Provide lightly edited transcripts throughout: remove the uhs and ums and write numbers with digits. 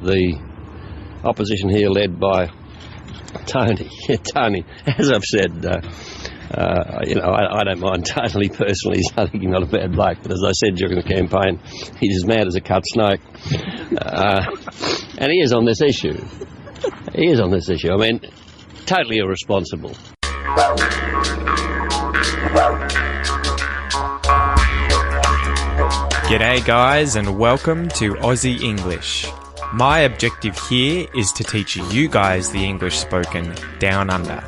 the opposition here led by Tony. Tony, as I've said, I don't mind Tony personally. I think he's not a bad bloke, but as I said during the campaign, he's as mad as a cut snake. And he is on this issue. I mean, totally irresponsible. G'day guys, and welcome to Aussie English. My objective here is to teach you guys the English spoken down under.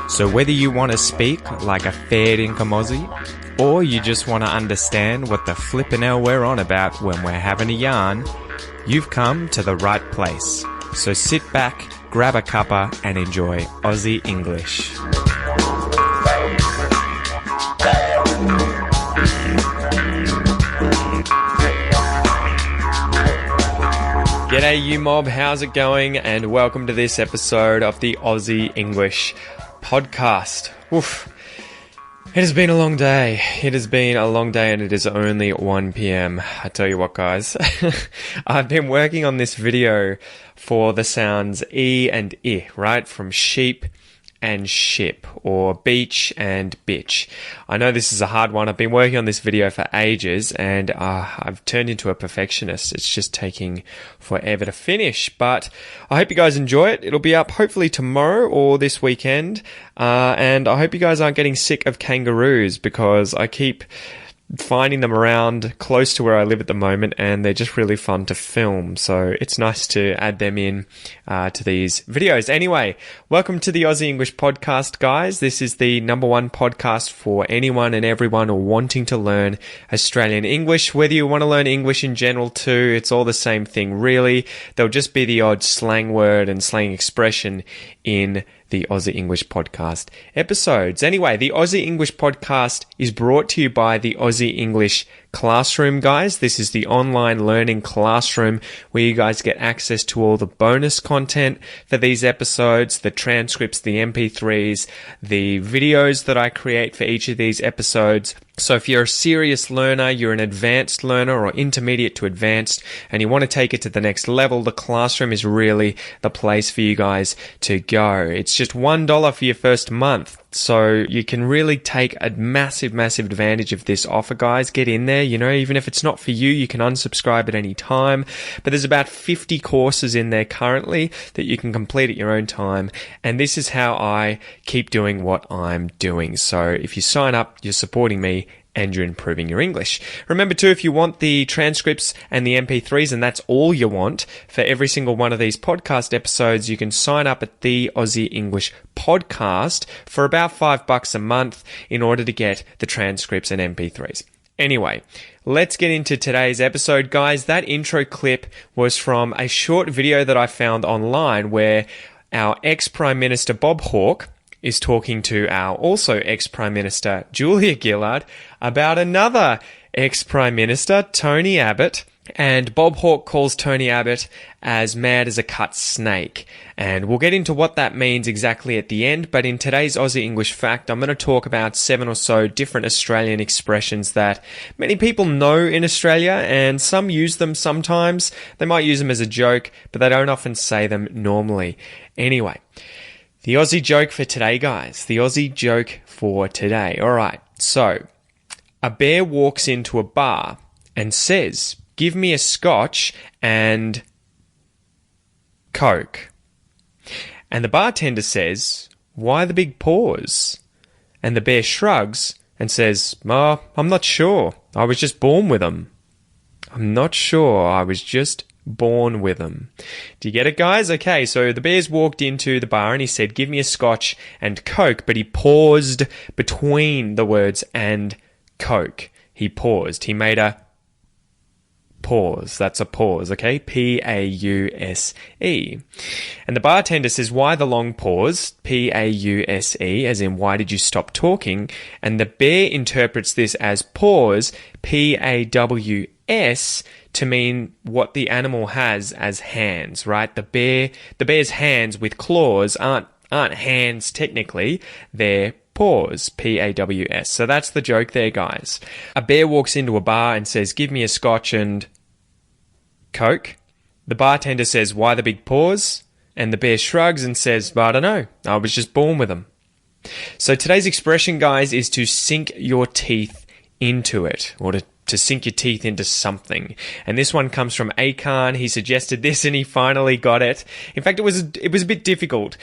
So whether you want to speak like a fair income Aussie, or you just want to understand what the flippin' hell we're on about when we're having a yarn, you've come to the right place. So sit back, grab a cuppa and enjoy Aussie English. G'day you mob, how's it going? And welcome to this episode of the Aussie English Podcast. Oof. It has been a long day. And it is only 1 p.m. I tell you what, guys. I've been working on this video for the sounds E and I, right? From sheep and ship, or beach and bitch. I know this is a hard one. I've been working on this video for ages and I've turned into a perfectionist. It's just taking forever to finish, but I hope you guys enjoy it. It'll be up hopefully tomorrow or this weekend, and I hope you guys aren't getting sick of kangaroos, because I keep finding them around close to where I live at the moment, and they're just really fun to film. So it's nice to add them in to these videos. Anyway, welcome to the Aussie English Podcast, guys. This is the number one podcast for anyone and everyone wanting to learn Australian English. Whether you want to learn English in general too, it's all the same thing, really. There'll just be the odd slang word and slang expression in the Aussie English Podcast episodes. Anyway, the Aussie English Podcast is brought to you by the Aussie English Classroom, guys. This is the online learning classroom where you guys get access to all the bonus content for these episodes, the transcripts, the MP3s, the videos that I create for each of these episodes. So if you're a serious learner, you're an advanced learner or intermediate to advanced, and you want to take it to the next level, the classroom is really the place for you guys to go. It's just $1 for your first month. So you can really take a massive advantage of this offer, guys. Get in there, even if it's not for you, you can unsubscribe at any time. But there's about 50 courses in there currently that you can complete at your own time. And this is how I keep doing what I'm doing. So if you sign up, you're supporting me and you're improving your English. Remember too, if you want the transcripts and the MP3s, and that's all you want for every single one of these podcast episodes, you can sign up at the Aussie English Podcast for about $5 a month in order to get the transcripts and MP3s. Anyway, let's get into today's episode, guys. That intro clip was from a short video that I found online where our ex-Prime Minister Bob Hawke is talking to our also ex-Prime Minister Julia Gillard about another ex-Prime Minister, Tony Abbott. And Bob Hawke calls Tony Abbott as mad as a cut snake. And we'll get into what that means exactly at the end. But in today's Aussie English Fact, I'm going to talk about 7 or so different Australian expressions that many people know in Australia, and some use them sometimes. They might use them as a joke, but they don't often say them normally. Anyway, the Aussie joke for today, guys. The Aussie joke for today. All right. So, a bear walks into a bar and says, "Give me a scotch and Coke." And the bartender says, "Why the big pause?" And the bear shrugs and says, "Oh, I'm not sure. I was just born with them." I'm not sure. I was just born with them. Do you get it, guys? Okay, so the bear's walked into the bar and he said, "Give me a scotch and Coke," but he paused between the words "and Coke." He paused. He made a pause. That's a pause, okay? P-A-U-S-E. And the bartender says, "Why the long pause?" P-A-U-S-E, as in, why did you stop talking? And the bear interprets this as pause, P-A-W-S, to mean what the animal has as hands, right? The bear's hands with claws aren't hands technically, they're paws, P-A-W-S. So that's the joke there, guys. A bear walks into a bar and says, "Give me a scotch and Coke." The bartender says, "Why the big pause?" And the bear shrugs and says, "I don't know. I was just born with them." So today's expression, guys, is to sink your teeth into it, or to sink your teeth into something. And this one comes from Akan. He suggested this and he finally got it. In fact, it was a bit difficult.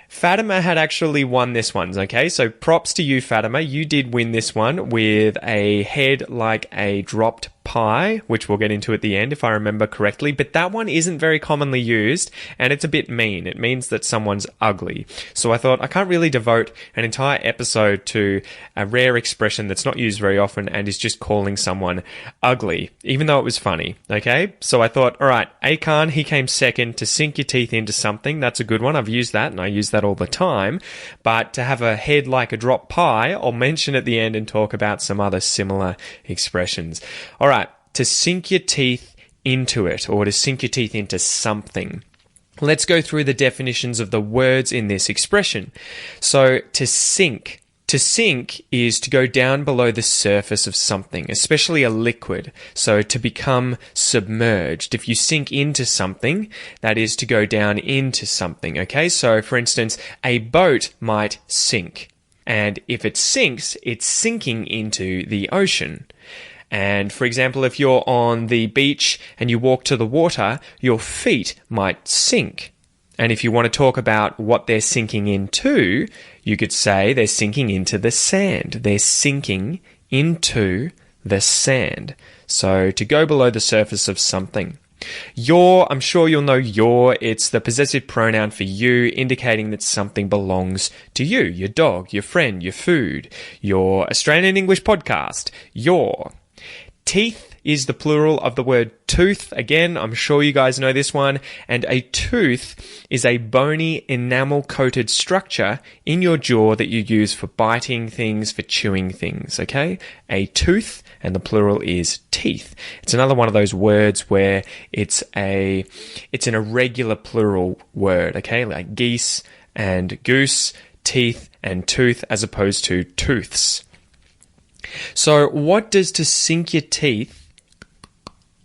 Fatima had actually won this one, okay? So props to you, Fatima. You did win this one with a head like a dropped pie, which we'll get into at the end if I remember correctly. But that one isn't very commonly used and it's a bit mean. It means that someone's ugly. So I thought I can't really devote an entire episode to a rare expression that's not used very often and is just calling someone ugly, even though it was funny, okay? So I thought, all right, Akan, he came second. To sink your teeth into something, that's a good one. I've used that and I use that all the time. But to have a head like a dropped pie, I'll mention at the end and talk about some other similar expressions. All right, to sink your teeth into it, or to sink your teeth into something. Let's go through the definitions of the words in this expression. So to sink is to go down below the surface of something, especially a liquid. So to become submerged. If you sink into something, that is to go down into something, okay? So for instance, a boat might sink. And if it sinks, it's sinking into the ocean. And for example, if you're on the beach and you walk to the water, your feet might sink. And if you want to talk about what they're sinking into, you could say they're sinking into the sand. They're sinking into the sand. So to go below the surface of something. Your, I'm sure you'll know your, it's the possessive pronoun for you, indicating that something belongs to you, your dog, your friend, your food, your Australian English podcast, your. Teeth is the plural of the word tooth. Again, I'm sure you guys know this one. And a tooth is a bony enamel-coated structure in your jaw that you use for biting things, for chewing things, okay? A tooth, and the plural is teeth. It's another one of those words where it's an irregular plural word, okay? Like geese and goose, teeth and tooth, as opposed to tooths. So what does to sink your teeth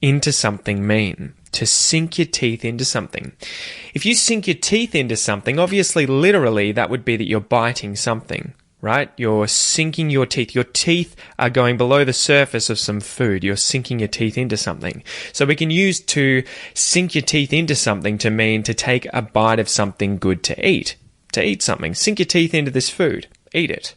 into something mean? To sink your teeth into something. If you sink your teeth into something, obviously, literally, that would be that you're biting something, right? You're sinking your teeth. Your teeth are going below the surface of some food. You're sinking your teeth into something. So we can use to sink your teeth into something to mean to take a bite of something good to eat something. Sink your teeth into this food. Eat it.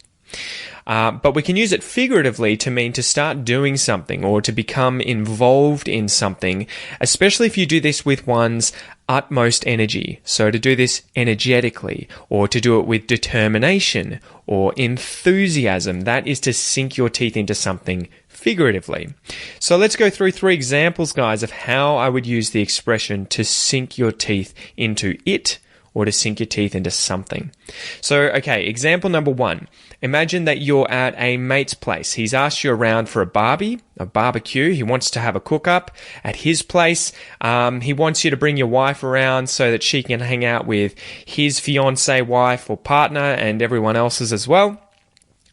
But we can use it figuratively to mean to start doing something or to become involved in something, especially if you do this with one's utmost energy. So to do this energetically, or to do it with determination or enthusiasm, that is to sink your teeth into something figuratively. So let's go through 3 examples, guys, of how I would use the expression to sink your teeth into it, or to sink your teeth into something. So, okay, example number 1. Imagine that you're at a mate's place. He's asked you around for a barbecue. He wants to have a cook-up at his place. He wants you to bring your wife around so that she can hang out with his fiancée, wife, or partner, and everyone else's as well,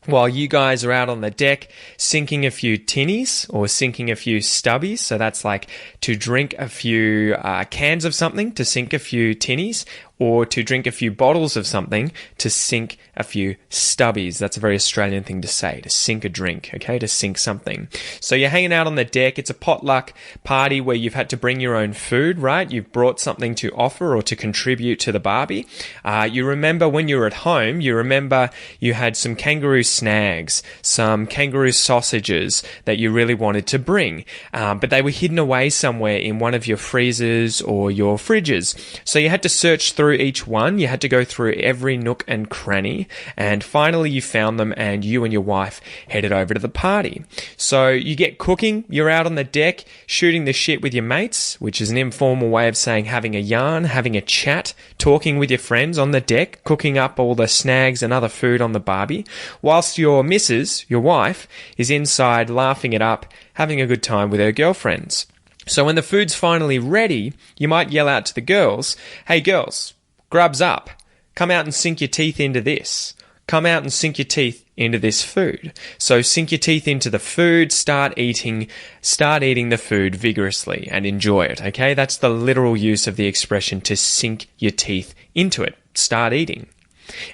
while you guys are out on the deck sinking a few tinnies or sinking a few stubbies. So that's like to drink a few cans of something, to sink a few tinnies, or to drink a few bottles of something, to sink a few stubbies. That's a very Australian thing to say, to sink a drink, okay, to sink something. So you're hanging out on the deck. It's a potluck party where you've had to bring your own food, right? You've brought something to offer or to contribute to the barbie. You remember when you were at home, you remember you had some kangaroo snags, some kangaroo sausages that you really wanted to bring, but they were hidden away somewhere in one of your freezers or your fridges. So you had to search through each one. You had to go through every nook and cranny, and finally you found them and you and your wife headed over to the party. So you get cooking, you're out on the deck shooting the shit with your mates, which is an informal way of saying having a yarn, having a chat, talking with your friends on the deck, cooking up all the snags and other food on the barbie, whilst your missus, your wife, is inside laughing it up, having a good time with her girlfriends. So when the food's finally ready, you might yell out to the girls, "Hey girls, grubs up. Come out and sink your teeth into this. Come out and sink your teeth into this food. So sink your teeth into the food, start eating the food vigorously and enjoy it, okay? That's the literal use of the expression to sink your teeth into it. Start eating.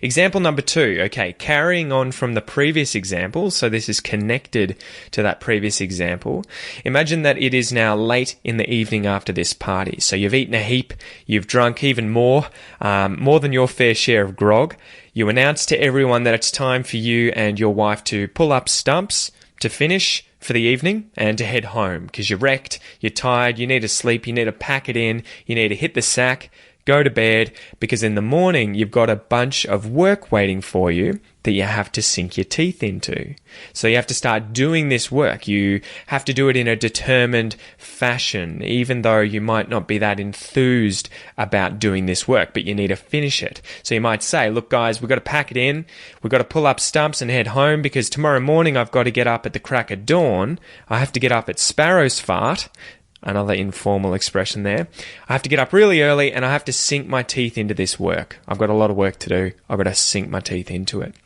Example number 2, okay, carrying on from the previous example, so this is connected to that previous example. Imagine that it is now late in the evening after this party. So you've eaten a heap, you've drunk even more than your fair share of grog. You announce to everyone that it's time for you and your wife to pull up stumps to finish for the evening and to head home because you're wrecked, you're tired, you need to sleep, you need to pack it in, you need to hit the sack, go to bed, because in the morning you've got a bunch of work waiting for you that you have to sink your teeth into. So you have to start doing this work. You have to do it in a determined fashion, even though you might not be that enthused about doing this work, but you need to finish it. So you might say, look guys, we've got to pack it in, we've got to pull up stumps and head home because tomorrow morning I've got to get up at the crack of dawn. I have to get up at sparrow's fart. Another informal expression there. I have to get up really early and I have to sink my teeth into this work. I've got a lot of work to do. I've got to sink my teeth into it.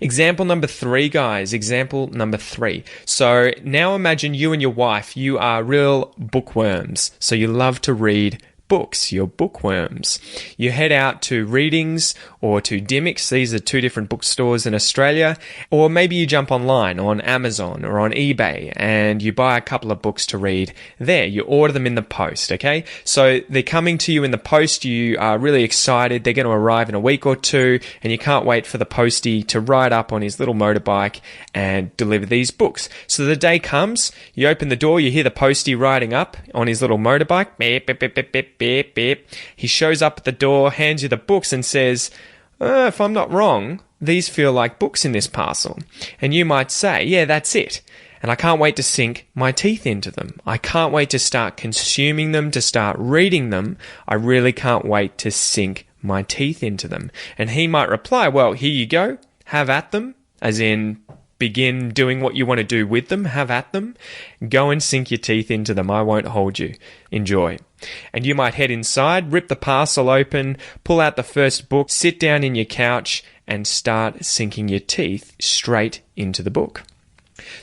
Example number 3, guys. Example number 3. So now imagine you and your wife, you are real bookworms. So you love to read books, you're bookworms. You head out to Readings or to Dimmicks. These are 2 different bookstores in Australia. Or maybe you jump online on Amazon or on eBay and you buy a couple of books to read there. You order them in the post, okay? So they're coming to you in the post. You are really excited. They're going to arrive in a week or 2 and you can't wait for the postie to ride up on his little motorbike and deliver these books. So the day comes, you open the door, you hear the postie riding up on his little motorbike. Beep, beep, beep, beep, beep. Beep, beep. He shows up at the door, hands you the books and says, if I'm not wrong, these feel like books in this parcel. And you might say, yeah, that's it. And I can't wait to sink my teeth into them. I can't wait to start consuming them, to start reading them. I really can't wait to sink my teeth into them. And he might reply, well, here you go. Have at them, as in begin doing what you want to do with them. Have at them. Go and sink your teeth into them. I won't hold you. Enjoy. And you might head inside, rip the parcel open, pull out the first book, sit down in your couch and start sinking your teeth straight into the book.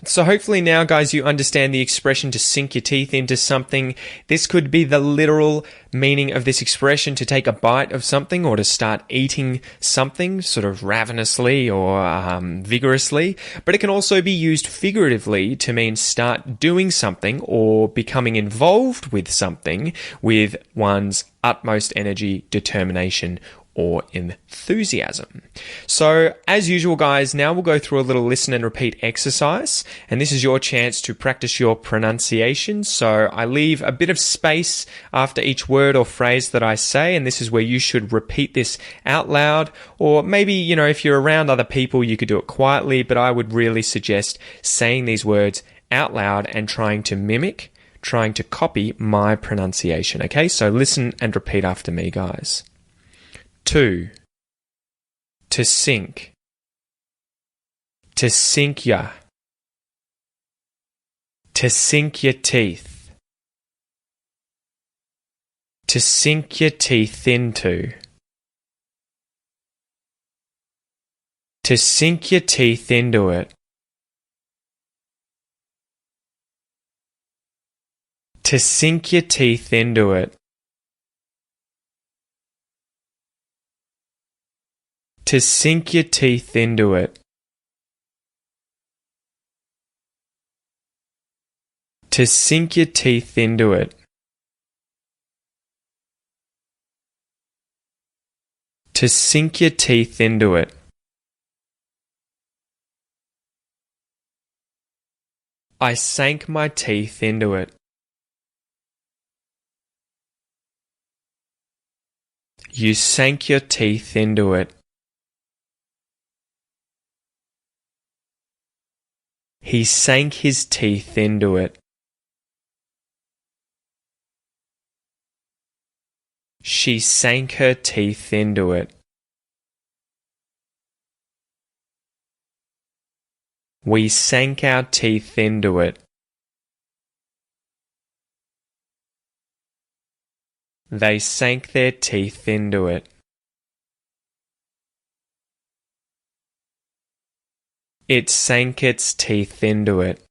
So hopefully now, guys, you understand the expression to sink your teeth into something. This could be the literal meaning of this expression, to take a bite of something or to start eating something sort of ravenously or vigorously. But it can also be used figuratively to mean start doing something or becoming involved with something with one's utmost energy, determination, or enthusiasm. So, as usual, guys, now we'll go through a little listen and repeat exercise, and this is your chance to practice your pronunciation. So, I leave a bit of space after each word or phrase that I say, and this is where you should repeat this out loud, or maybe, if you're around other people, you could do it quietly, but I would really suggest saying these words out loud and trying to copy my pronunciation, okay? So, listen and repeat after me, guys. To sink, to sink ya, to sink your teeth, to sink your teeth into, to sink your teeth into it, to sink your teeth into it. To sink your teeth into it. To sink your teeth into it. To sink your teeth into it. I sank my teeth into it. You sank your teeth into it. He sank his teeth into it. She sank her teeth into it. We sank our teeth into it. They sank their teeth into it. It sank its teeth into it.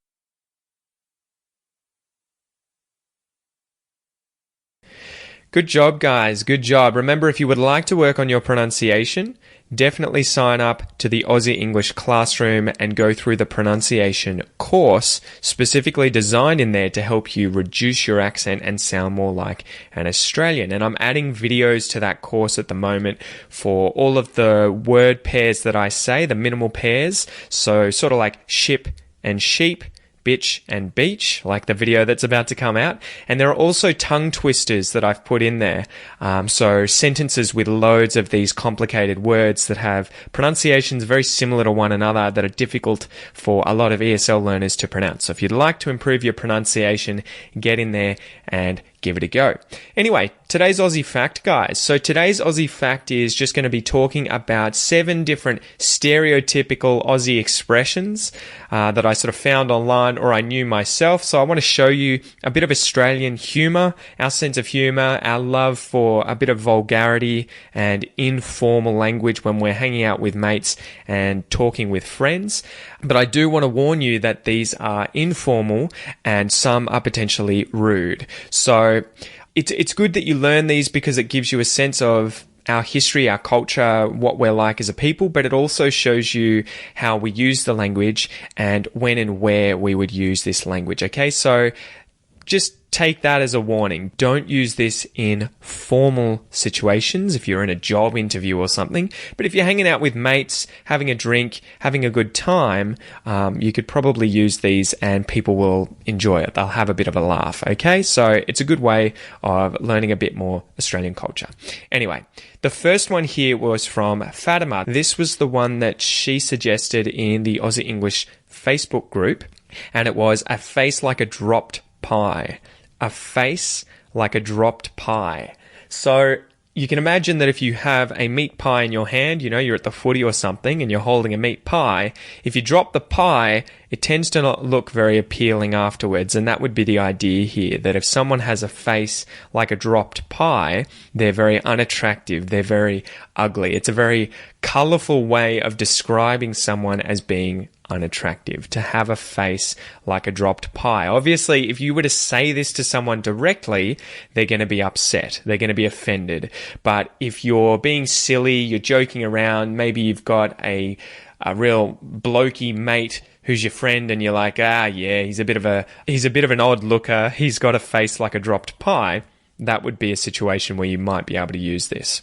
Good job, guys. Good job. Remember, if you would like to work on your pronunciation, definitely sign up to the Aussie English Classroom and go through the pronunciation course specifically designed in there to help you reduce your accent and sound more like an Australian. And I'm adding videos to that course at the moment for all of the word pairs that I say, the minimal pairs. So sort of like ship and sheep, bitch and beach, like the video that's about to come out. And there are also tongue twisters that I've put in there. So sentences with loads of these complicated words that have pronunciations very similar to one another that are difficult for a lot of ESL learners to pronounce. So if you'd like to improve your pronunciation, get in there and give it a go. Anyway, today's Aussie fact, guys. So today's Aussie fact is just going to be talking about 7 different stereotypical Aussie expressions that I sort of found online or I knew myself. So I want to show you a bit of Australian humour, our sense of humour, our love for a bit of vulgarity and informal language when we're hanging out with mates and talking with friends. But I do want to warn you that these are informal and some are potentially rude. So it's good that you learn these because it gives you a sense of our history, our culture, what we're like as a people, but it also shows you how we use the language and when and where we would use this language. Okay, so just take that as a warning. Don't use this in formal situations if you're in a job interview or something. But if you're hanging out with mates, having a drink, having a good time, you could probably use these and people will enjoy it. They'll have a bit of a laugh. Okay, so it's a good way of learning a bit more Australian culture. Anyway, the first one here was from Fatima. This was the one that she suggested in the Aussie English Facebook group, and it was a face like a dropped pie. A face like a dropped pie. So you can imagine that if you have a meat pie in your hand, you know, you're at the footy or something and you're holding a meat pie, if you drop the pie, it tends to not look very appealing afterwards. And that would be the idea here, that if someone has a face like a dropped pie, they're very unattractive, they're very ugly. It's a very colourful way of describing someone as being unattractive, to have a face like a dropped pie. Obviously, if you were to say this to someone directly, they're going to be upset. They're going to be offended. But if you're being silly, you're joking around, maybe you've got a real blokey mate who's your friend and you're like, yeah, he's a bit of an odd looker. He's got a face like a dropped pie. That would be a situation where you might be able to use this.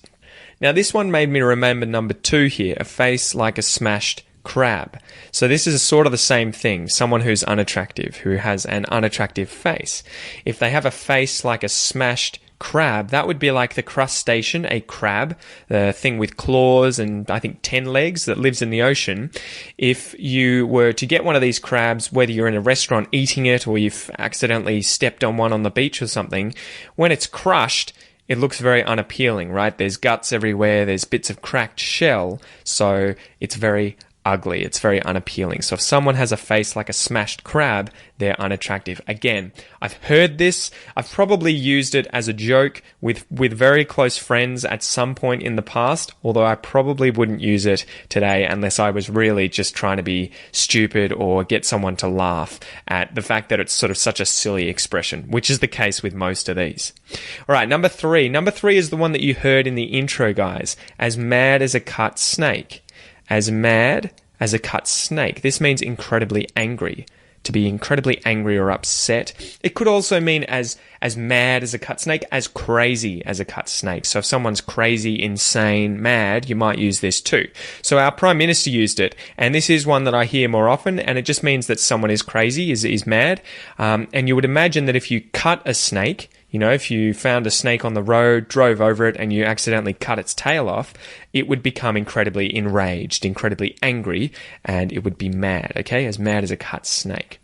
Now, this one made me remember number 2 here, a face like a smashed crab. So this is sort of the same thing. Someone who's unattractive, who has an unattractive face. If they have a face like a smashed crab, that would be like the crustacean, a crab, the thing with claws and I think 10 legs that lives in the ocean. If you were to get one of these crabs, whether you're in a restaurant eating it or you've accidentally stepped on one on the beach or something, when it's crushed, it looks very unappealing, right? There's guts everywhere, there's bits of cracked shell, so it's very ugly. It's very unappealing. So if someone has a face like a smashed crab, they're unattractive. Again, I've heard this. I've probably used it as a joke with very close friends at some point in the past, although I probably wouldn't use it today unless I was really just trying to be stupid or get someone to laugh at the fact that it's sort of such a silly expression, which is the case with most of these. All right, number 3. Number 3 is the one that you heard in the intro, guys. As mad as a cut snake. As mad as a cut snake. This means incredibly angry. To be incredibly angry or upset. It could also mean as mad as a cut snake, as crazy as a cut snake. So if someone's crazy, insane, mad, you might use this too. So our Prime Minister used it, and this is one that I hear more often, and it just means that someone is crazy, is mad. And you would imagine that if you cut a snake, you know, if you found a snake on the road, drove over it, and you accidentally cut its tail off, it would become incredibly enraged, incredibly angry, and it would be mad, okay? As mad as a cut snake.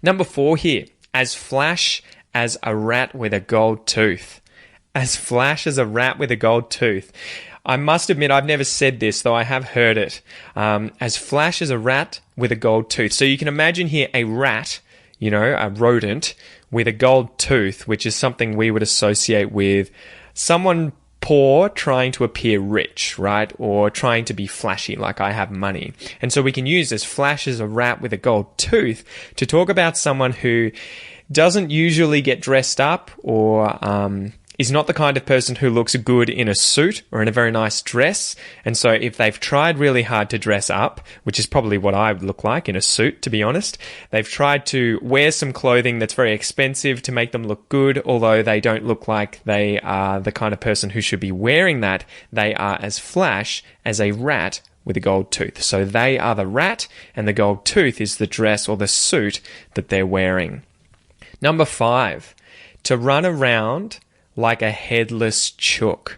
Number 4 here, as flash as a rat with a gold tooth. As flash as a rat with a gold tooth. I must admit, I've never said this, though I have heard it. As flash as a rat with a gold tooth. So you can imagine here a rat, you know, a rodent, with a gold tooth, which is something we would associate with someone poor trying to appear rich, right? Or trying to be flashy, like I have money. And so we can use this flash as a rat with a gold tooth to talk about someone who doesn't usually get dressed up or is not the kind of person who looks good in a suit or in a very nice dress. And so if they've tried really hard to dress up, which is probably what I would look like in a suit, to be honest, they've tried to wear some clothing that's very expensive to make them look good, although they don't look like they are the kind of person who should be wearing that. They are as flash as a rat with a gold tooth. So they are the rat, and the gold tooth is the dress or the suit that they're wearing. Number 5, to run around like a headless chook.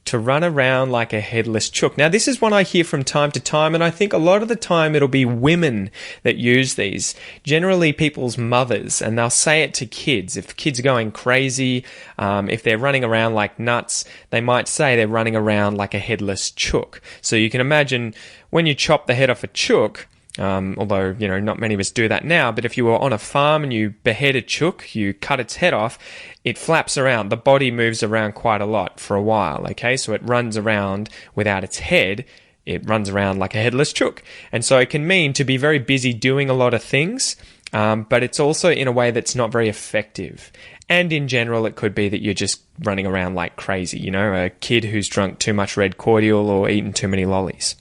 To run around like a headless chook. Now, this is one I hear from time to time, and I think a lot of the time it'll be women that use these. Generally, people's mothers, and they'll say it to kids. If kids are going crazy, if they're running around like nuts, they might say they're running around like a headless chook. So you can imagine when you chop the head off a chook, although, not many of us do that now, but if you were on a farm and you behead a chook, you cut its head off, it flaps around. The body moves around quite a lot for a while, okay? So it runs around without its head. It runs around like a headless chook. And so it can mean to be very busy doing a lot of things, but it's also in a way that's not very effective. And in general, it could be that you're just running around like crazy, a kid who's drunk too much red cordial or eaten too many lollies.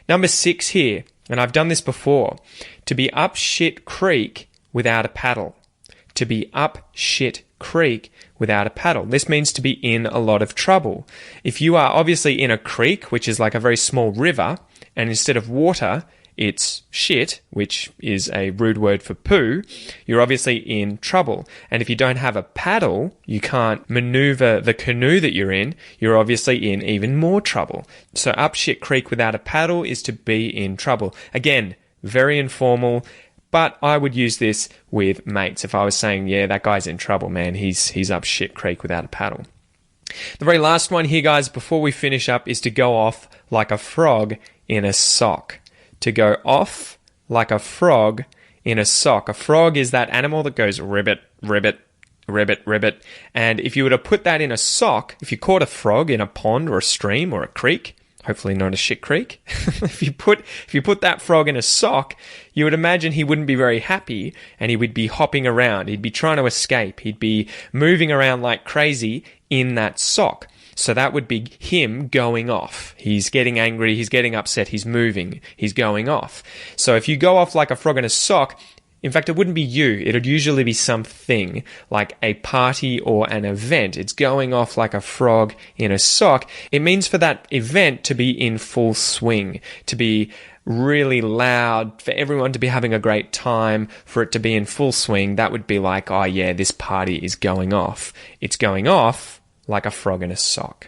Number 6 here, and I've done this before, to be up shit creek without a paddle. To be up shit creek without a paddle. This means to be in a lot of trouble. If you are obviously in a creek, which is like a very small river, and instead of water, it's shit, which is a rude word for poo, you're obviously in trouble. And if you don't have a paddle, you can't maneuver the canoe that you're in, you're obviously in even more trouble. So up shit creek without a paddle is to be in trouble. Again, very informal, but I would use this with mates. If I was saying, yeah, that guy's in trouble, man, he's up shit creek without a paddle. The very last one here, guys, before we finish up, is to go off like a frog in a sock. To go off like a frog in a sock. A frog is that animal that goes ribbit, ribbit, ribbit, ribbit. And if you were to put that in a sock, if you caught a frog in a pond or a stream or a creek, hopefully not a shit creek, if you put that frog in a sock, you would imagine he wouldn't be very happy and he would be hopping around. He'd be trying to escape. He'd be moving around like crazy in that sock. So that would be him going off. He's getting angry, he's getting upset, he's moving, he's going off. So if you go off like a frog in a sock, in fact, it wouldn't be you. It would usually be something like a party or an event. It's going off like a frog in a sock. It means for that event to be in full swing, to be really loud, for everyone to be having a great time, for it to be in full swing. That would be like, oh yeah, this party is going off. It's going off like a frog in a sock.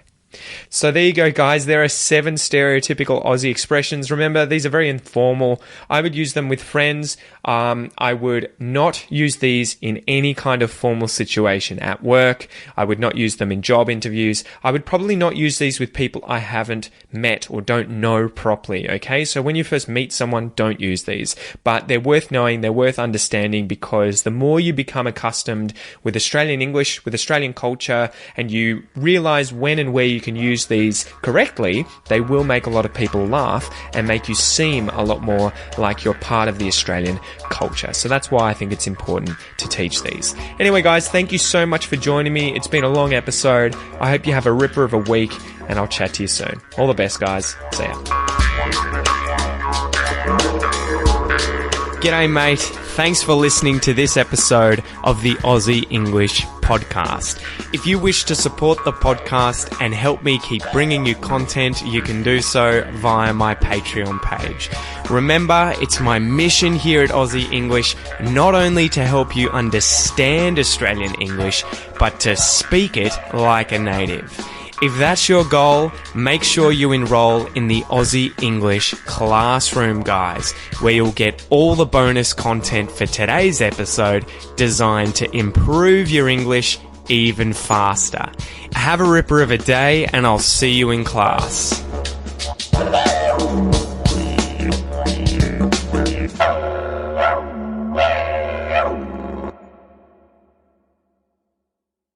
So there you go, guys. There are 7 stereotypical Aussie expressions. Remember, these are very informal. I would use them with friends. I would not use these in any kind of formal situation at work. I would not use them in job interviews. I would probably not use these with people I haven't met or don't know properly, okay? So when you first meet someone, don't use these. But they're worth knowing, they're worth understanding, because the more you become accustomed with Australian English, with Australian culture, and you realize when and where you can use these correctly, they will make a lot of people laugh and make you seem a lot more like you're part of the Australian culture. So that's why I think it's important to teach these. Anyway, guys, thank you so much for joining me. It's been a long episode. I hope you have a ripper of a week, and I'll chat to you soon. All the best, guys. See ya. G'day, mate. Thanks for listening to this episode of the Aussie English Podcast. If you wish to support the podcast and help me keep bringing you content, you can do so via my Patreon page. Remember, it's my mission here at Aussie English not only to help you understand Australian English, but to speak it like a native. If that's your goal, make sure you enroll in the Aussie English Classroom, guys, where you'll get all the bonus content for today's episode designed to improve your English even faster. Have a ripper of a day, and I'll see you in class.